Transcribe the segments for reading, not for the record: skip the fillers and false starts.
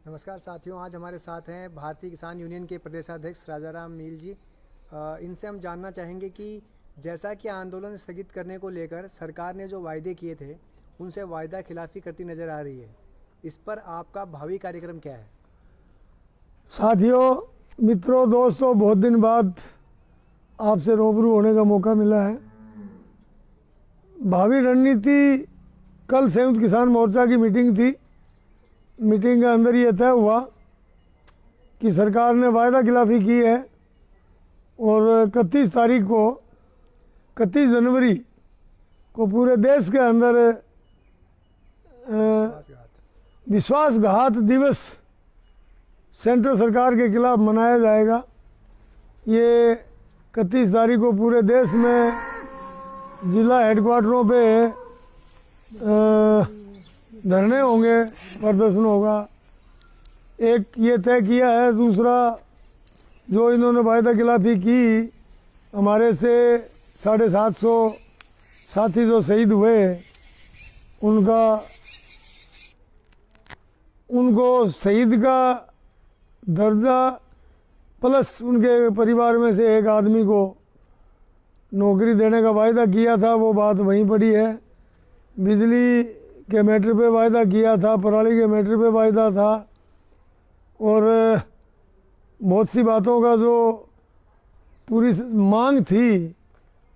नमस्कार साथियों, आज हमारे साथ हैं भारतीय किसान यूनियन के प्रदेशाध्यक्ष राजाराम मील जी। इनसे हम जानना चाहेंगे कि जैसा कि आंदोलन स्थगित करने को लेकर सरकार ने जो वायदे किए थे उनसे वायदा खिलाफी करती नज़र आ रही है। इस पर आपका भावी कार्यक्रम क्या है? साथियों, मित्रों, दोस्तों, बहुत दिन बाद आपसे रूबरू होने का मौका मिला है। भावी रणनीति, कल संयुक्त किसान मोर्चा की मीटिंग थी। मीटिंग के अंदर ये तय हुआ कि सरकार ने वायदा खिलाफी की है और 31 जनवरी को पूरे देश के अंदर विश्वासघात दिवस सेंट्रल सरकार के खिलाफ मनाया जाएगा। ये 31 तारीख को पूरे देश में जिला हेडक्वार्टरों पे धरने होंगे, प्रदर्शन होगा। एक ये तय किया है। दूसरा, जो इन्होंने वायदा खिलाफी की, हमारे से 750 साथी जो शहीद हुए उनको शहीद का दर्जा प्लस उनके परिवार में से एक आदमी को नौकरी देने का वायदा किया था। वो बात वहीं पड़ी है। बिजली के मैटर पे वायदा किया था, पराली के मैटर पे वायदा था और बहुत सी बातों का जो पूरी मांग थी।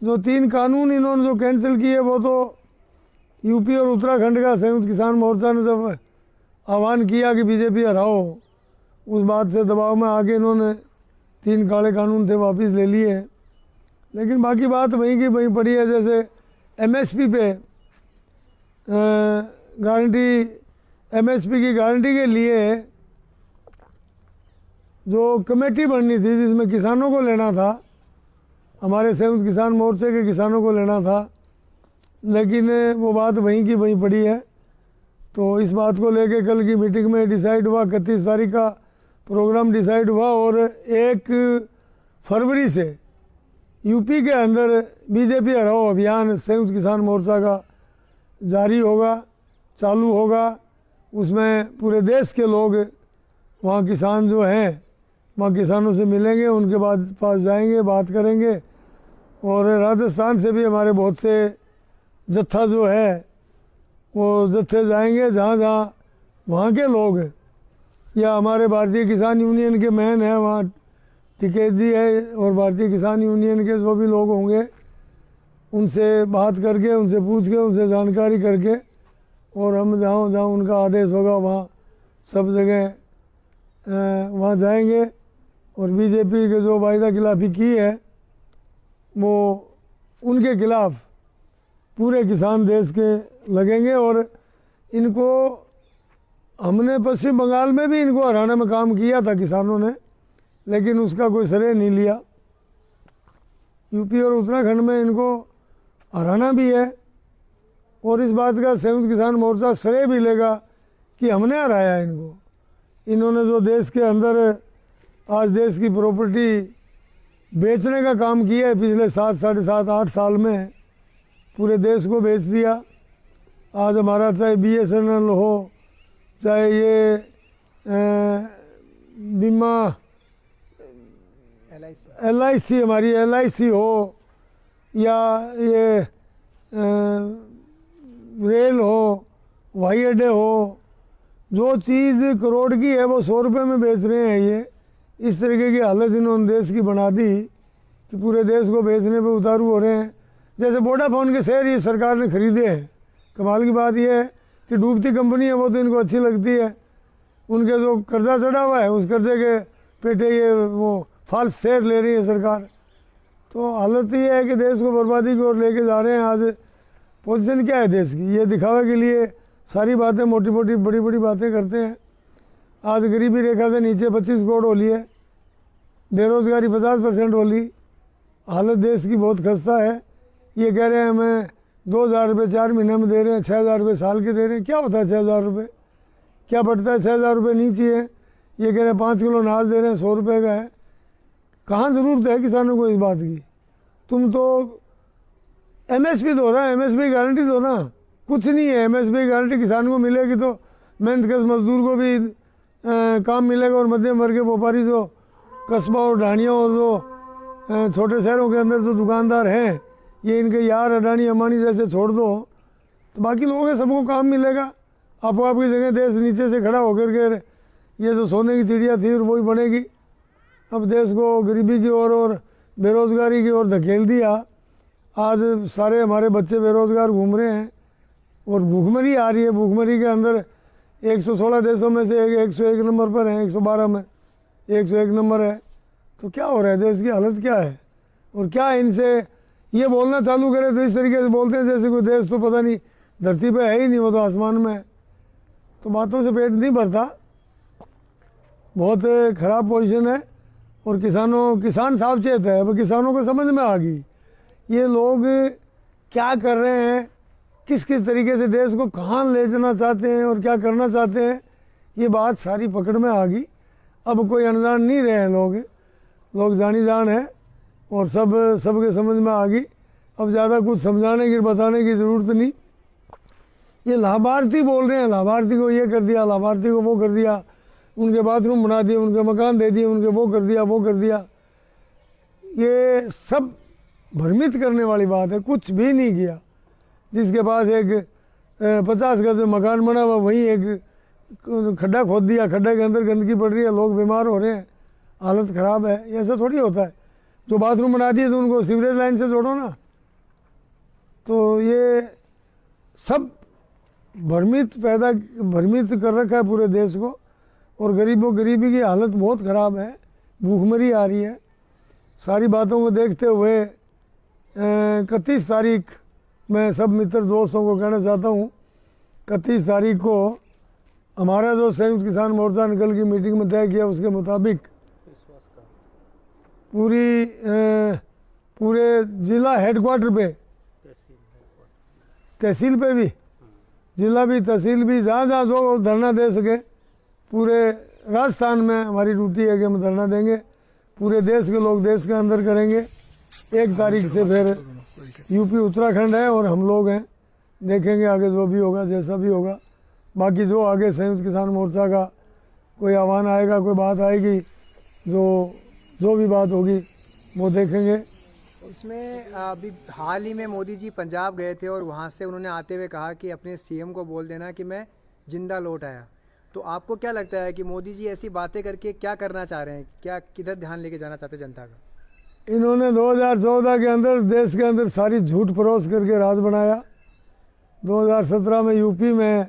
जो 3 कानून इन्होंने जो कैंसिल किए वो तो यूपी और उत्तराखंड का संयुक्त किसान मोर्चा ने जब आह्वान किया कि बीजेपी हराओ, उस बात से दबाव में आके इन्होंने 3 काले कानून थे वापस ले लिए। लेकिन बाकी बात वहीं की वहीं पड़ी है। जैसे एमएसपी पे गारंटी, एमएसपी की गारंटी के लिए जो कमेटी बननी थी जिसमें किसानों को लेना था, हमारे संयुक्त किसान मोर्चे के किसानों को लेना था, लेकिन वो बात वहीं की वहीं पड़ी है। तो इस बात को लेके कल की मीटिंग में डिसाइड हुआ, 31 तारीख का प्रोग्राम डिसाइड हुआ और 1 फरवरी से यूपी के अंदर बीजेपी हराओ अभियान संयुक्त किसान मोर्चा का जारी होगा, चालू होगा। उसमें पूरे देश के लोग, वहाँ किसान जो हैं, वहाँ किसानों से मिलेंगे, उनके पास जाएंगे, बात करेंगे। और राजस्थान से भी हमारे बहुत से जत्था जो है वो जत्थे जाएंगे, जहाँ जहाँ वहाँ के लोग, या हमारे भारतीय किसान यूनियन के मैन हैं वहाँ टिकैत जी है, और भारतीय किसान यूनियन के जो भी लोग होंगे उनसे बात करके, उनसे पूछ के, उनसे जानकारी करके, और हम जहाँ जहाँ उनका आदेश होगा वहाँ सब जगह वहाँ जाएंगे। और बीजेपी के जो वायदा खिलाफी की है वो उनके खिलाफ पूरे किसान देश के लगेंगे। और इनको हमने पश्चिम बंगाल में भी इनको हराने में काम किया था किसानों ने, लेकिन उसका कोई श्रेय नहीं लिया। यूपी और उत्तराखंड में इनको हराना भी है और इस बात का संयुक्त किसान मोर्चा श्रेय भी लेगा कि हमने हराया इनको। इन्होंने जो देश के अंदर आज देश की प्रॉपर्टी बेचने का काम किया है पिछले 7, साढ़े 7, 8 साल में, पूरे देश को बेच दिया। आज हमारा चाहे BSNL हो, चाहे ये बीमा LIC हमारी LIC हो, या ये रेल हो, हवाई अड्डे हो, जो चीज़ करोड़ की है वो 100 रुपये में बेच रहे हैं। ये इस तरीके की हालत इन्होंने देश की बना दी कि पूरे देश को बेचने पे उतारू हो रहे हैं। जैसे वोडाफोन के शेयर ये सरकार ने खरीदे हैं। कमाल की बात यह है कि डूबती कंपनी है वो तो इनको अच्छी लगती है। उनके जो कर्जा चढ़ा हुआ है उस कर्जे के पेटे ये वो फाल्स शेयर ले रही है सरकार। तो हालत ये है कि देश को बर्बादी की ओर लेके जा रहे हैं। आज पोजीशन क्या है देश की, ये दिखावे के लिए सारी बातें, मोटी मोटी बड़ी बड़ी बातें करते हैं। आज गरीबी रेखा से नीचे 25 करोड़ हो ली है, बेरोजगारी 50% हो ली। हालत देश की बहुत खस्ता है। ये कह रहे हैं हमें 2000 रुपये 4 महीने में दे रहे हैं, 6000 रुपये साल के दे रहे हैं। क्या होता है 6000 रुपये? क्या बढ़ता है? 6000 रुपये नहीं चाहिए। ये कह रहे हैं 5 किलो अनाज दे रहे हैं, 100 रुपये का है। कहाँ ज़रूरत है किसानों को इस बात की? तुम तो एमएसपी दो ना, एमएसपी गारंटी दो ना। कुछ नहीं है, एमएसपी गारंटी किसान को मिलेगी तो मेहनत कश मजदूर को भी काम मिलेगा और मध्यम वर्ग के व्यापारी जो कस्बा और ढाणियों और जो छोटे शहरों के अंदर जो दुकानदार हैं, ये इनके यार अडानी अंबानी जैसे छोड़ दो तो बाकी लोगों के सबको काम मिलेगा। आपको आपकी जगह देश नीचे से खड़ा होकर के ये जो सोने की चिड़िया थी वही बनेगी। अब देश को गरीबी की ओर और बेरोज़गारी की ओर धकेल दिया। आज सारे हमारे बच्चे बेरोज़गार घूम रहे हैं और भूखमरी आ रही है। भूखमरी के अंदर 116 देशों में से 101 नंबर पर है, 112 में 101 नंबर है। तो क्या हो रहा है, देश की हालत क्या है? और क्या इनसे ये बोलना चालू करे तो इस तरीके से बोलते हैं जैसे कोई देश तो पता नहीं धरती पे है ही नहीं, वो तो आसमान में है। तो बातों से पेट नहीं भरता, बहुत ख़राब पोजीशन है। और किसान सावचेत है। अब किसानों को समझ में आ गई ये लोग क्या कर रहे हैं, किस किस तरीके से देश को कहाँ ले जाना चाहते हैं और क्या करना चाहते हैं, ये बात सारी पकड़ में आ गई। अब कोई अनजान नहीं रहे हैं लोग जानी जान है और सबके समझ में आ गई। अब ज़्यादा कुछ समझाने की बताने की ज़रूरत नहीं। ये लाभार्थी बोल रहे हैं, लाभार्थी को ये कर दिया, लाभार्थी को वो कर दिया, उनके बाथरूम बना दिए, उनके मकान दे दिए, उनके वो कर दिया। ये सब भ्रमित करने वाली बात है, कुछ भी नहीं किया। जिसके पास एक 50 गज मकान बना हुआ वहीं एक खड्डा खोद दिया, खड्डे के अंदर गंदगी पड़ रही है, लोग बीमार हो रहे हैं, हालत ख़राब है। ऐसा थोड़ी होता है। जो बाथरूम बना दिए तो उनको सीवरेज लाइन से जोड़ो ना। तो ये सब भ्रमित कर रखा है पूरे देश को। और गरीबी की हालत बहुत ख़राब है, भूखमरी आ रही है। सारी बातों को देखते हुए 31 तारीख मैं सब मित्र दोस्तों को कहना चाहता हूँ, 31 तारीख को हमारा जो संयुक्त किसान मोर्चा निकल की मीटिंग में तय किया उसके मुताबिक पूरे जिला हेडक्वार्टर पे, तहसील पे भी, जिला भी तहसील भी, जहाँ जो धरना दे सके, पूरे राजस्थान में हमारी ड्यूटी है कि हम धरना देंगे। पूरे देश के लोग देश के अंदर करेंगे। 1 तारीख से फिर यूपी उत्तराखंड है और हम लोग हैं, देखेंगे आगे जो भी होगा, जैसा भी होगा। बाकी जो आगे संयुक्त किसान मोर्चा का कोई आह्वान आएगा, कोई बात आएगी, जो भी बात होगी वो देखेंगे। इसमें अभी हाल ही में मोदी जी पंजाब गए थे और वहाँ से उन्होंने आते हुए कहा कि अपने सीएम को बोल देना कि मैं जिंदा लौट आया। तो आपको क्या लगता है कि मोदी जी ऐसी बातें करके क्या करना चाह रहे हैं, क्या किधर ध्यान लेके जाना चाहते हैं जनता का? इन्होंने 2014 के अंदर देश के अंदर सारी झूठ परोस करके राज बनाया। 2017 में यूपी में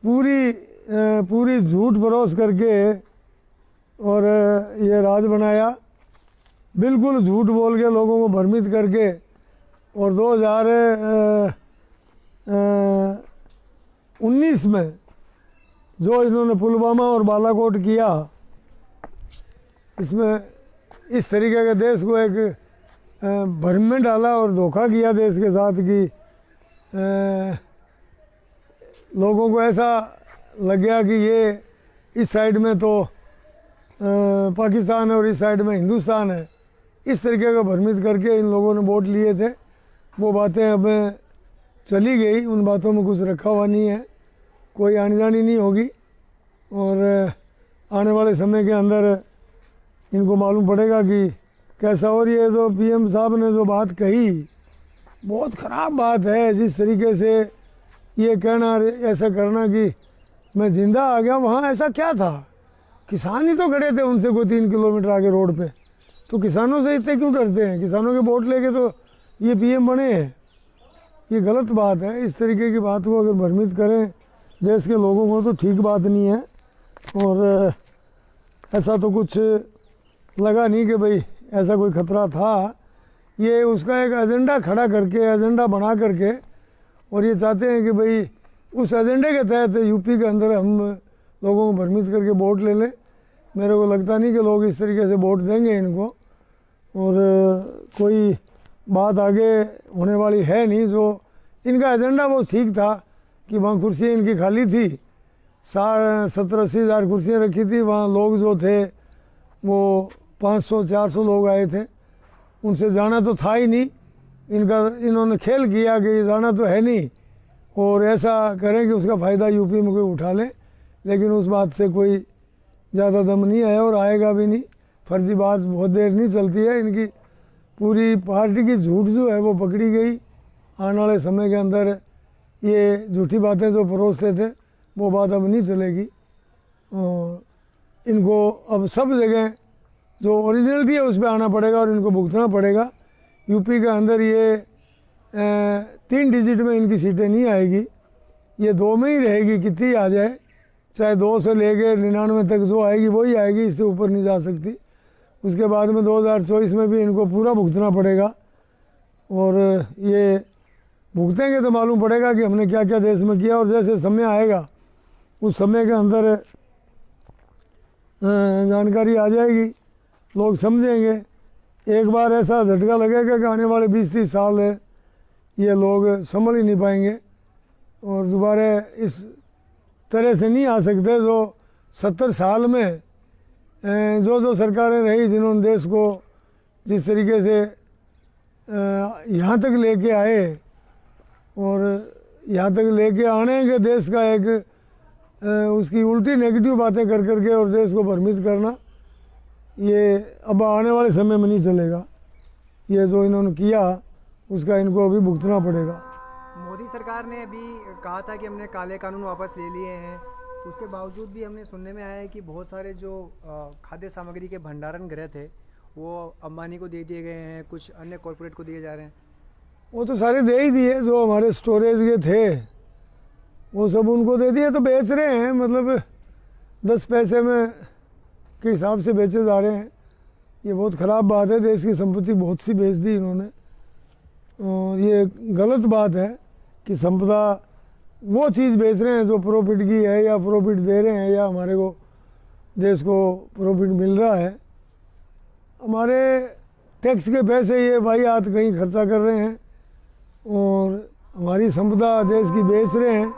पूरी झूठ परोस करके और ये राज बनाया, बिल्कुल झूठ बोल के लोगों को भ्रमित करके। और 2019 में जो इन्होंने पुलवामा और बालाकोट किया, इसमें इस तरीके के देश को एक भ्रम में डाला और धोखा किया देश के साथ कि लोगों को ऐसा लग गया कि ये इस साइड में तो पाकिस्तान है और इस साइड में हिंदुस्तान है। इस तरीके का भ्रमित करके इन लोगों ने वोट लिए थे। वो बातें अब चली गई, उन बातों में कुछ रखा हुआ नहीं है, कोई आनी जानी नहीं होगी। और आने वाले समय के अंदर इनको मालूम पड़ेगा कि कैसा। और ये जो पीएम साहब ने जो बात कही, बहुत ख़राब बात है। जिस तरीके से ये कहना, ऐसा करना कि मैं ज़िंदा आ गया, वहाँ ऐसा क्या था? किसान ही तो खड़े थे उनसे कोई 3 किलोमीटर आगे रोड पे। तो किसानों से इतने क्यों डरते हैं? किसानों के वोट लेके तो ये पीएम बने हैं। ये गलत बात है। इस तरीके की बात को अगर भ्रमित करें देश के लोगों को तो ठीक बात नहीं है। और ऐसा तो कुछ लगा नहीं कि भाई ऐसा कोई खतरा था। ये उसका एक एजेंडा खड़ा करके, एजेंडा बना करके, और ये चाहते हैं कि भाई उस एजेंडे के तहत यूपी के अंदर हम लोगों को भ्रमित करके वोट ले लें। मेरे को लगता नहीं कि लोग इस तरीके से वोट देंगे इनको। और कोई बात आगे होने वाली है नहीं। जो इनका एजेंडा वो ठीक था कि वहाँ कुर्सियाँ इनकी खाली थी, 70-80 हज़ार कुर्सियाँ रखी थी। वहाँ लोग जो थे वो 500-400 लोग आए थे, उनसे जाना तो था ही नहीं। इन्होंने खेल किया कि जाना तो है नहीं और ऐसा करें कि उसका फ़ायदा यूपी में कोई उठा ले। लेकिन उस बात से कोई ज़्यादा दम नहीं आया और आएगा भी नहीं। फर्जी बात बहुत देर नहीं चलती है, इनकी पूरी पार्टी की झूठ जो है वो पकड़ी गई। आने वाले समय के अंदर ये झूठी बातें जो परोसते थे वो बात अब नहीं चलेगी। इनको अब सब जगह जो ओरिजिनलिटी है उस पर आना पड़ेगा और इनको भुगतना पड़ेगा। यूपी के अंदर ये 3 डिजिट में इनकी सीटें नहीं आएगी, ये 2 में ही रहेगी, कितनी आ जाए, चाहे 2 से लेकर 99 तक जो आएगी वही आएगी, इससे ऊपर नहीं जा सकती। उसके बाद में 2024 में भी इनको पूरा भुगतना पड़ेगा और ये भुगतेंगे तो मालूम पड़ेगा कि हमने क्या क्या देश में किया। और जैसे समय आएगा उस समय के अंदर जानकारी आ जाएगी, लोग समझेंगे। एक बार ऐसा झटका लगेगा कि आने वाले 20-30 साल ये लोग संभल ही नहीं पाएंगे और दोबारा इस तरह से नहीं आ सकते। जो 70 साल में जो सरकारें रही, जिन्होंने देश को जिस तरीके से यहाँ तक लेके आए और यहाँ तक लेके आने के देश का एक उसकी उल्टी नेगेटिव बातें कर करके और देश को भ्रमित करना, ये अब आने वाले समय में नहीं चलेगा। ये जो इन्होंने किया उसका इनको अभी भुगतना पड़ेगा। मोदी सरकार ने अभी कहा था कि हमने काले कानून वापस ले लिए हैं, उसके बावजूद भी हमने सुनने में आया है कि बहुत सारे जो खाद्य सामग्री के भंडारण गृह थे वो अंबानी को दे दिए गए हैं, कुछ अन्य कॉरपोरेट को दिए जा रहे हैं। वो तो सारे दे ही दिए, जो हमारे स्टोरेज के थे वो सब उनको दे दिए, तो बेच रहे हैं, मतलब 10 पैसे में के हिसाब से बेचे जा रहे हैं। ये बहुत ख़राब बात है, देश की संपत्ति बहुत सी बेच दी इन्होंने और ये गलत बात है कि संपदा वो चीज़ बेच रहे हैं जो प्रॉफिट की है या प्रॉफिट दे रहे हैं या हमारे को देश को प्रॉफिट मिल रहा है। हमारे टैक्स के पैसे ये भाई हाथ कहीं खर्चा कर रहे हैं और हमारी संपदा देश की बेच रहे हैं,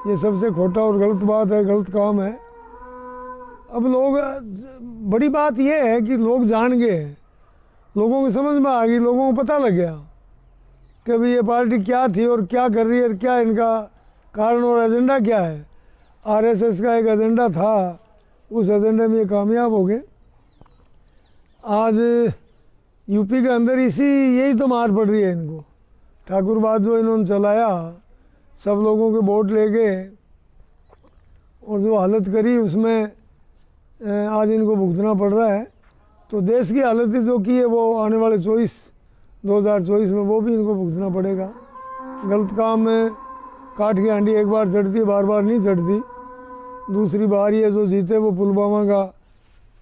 ये सबसे खोटा और गलत बात है, गलत काम है। अब लोग, बड़ी बात ये है कि लोग जान गए, लोगों को समझ में आ गई, लोगों को पता लग गया कि भाई ये पार्टी क्या थी और क्या कर रही है और क्या इनका कारण और एजेंडा क्या है। आरएसएस का एक एजेंडा था, उस एजेंडे में ये कामयाब हो गए। आज यूपी के अंदर यही तो मार पड़ रही है इनको। ठाकुरबाद जो इन्होंने चलाया, सब लोगों के वोट लेके और जो हालत करी उसमें आज इनको भुगतना पड़ रहा है। तो देश की हालत जो की है वो आने वाले 2024 में वो भी इनको भुगतना पड़ेगा। गलत काम में काट की हांडी एक बार चढ़ती, बार बार नहीं चढ़ती। दूसरी बार ये जो जीते वो पुलवामा का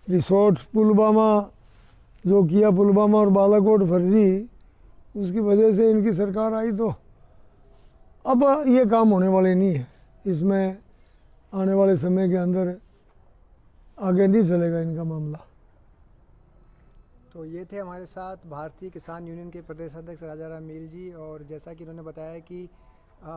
रिसोर्ट, पुलवामा जो किया, पुलवामा और बालाकोट फर्जी, उसकी वजह से इनकी सरकार आई। तो अब ये काम होने वाले नहीं है, इसमें आने वाले समय के अंदर आगे नहीं चलेगा इनका मामला। तो ये थे हमारे साथ भारतीय किसान यूनियन के प्रदेश अध्यक्ष राजा राम मील जी, और जैसा कि उन्होंने बताया कि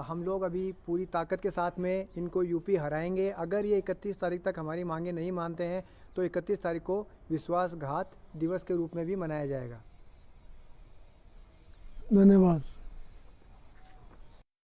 हम लोग अभी पूरी ताकत के साथ में इनको यूपी हराएंगे। अगर ये 31 तारीख तक हमारी मांगे नहीं मानते हैं तो 31 तारीख को विश्वासघात दिवस के रूप में भी मनाया जाएगा। धन्यवाद।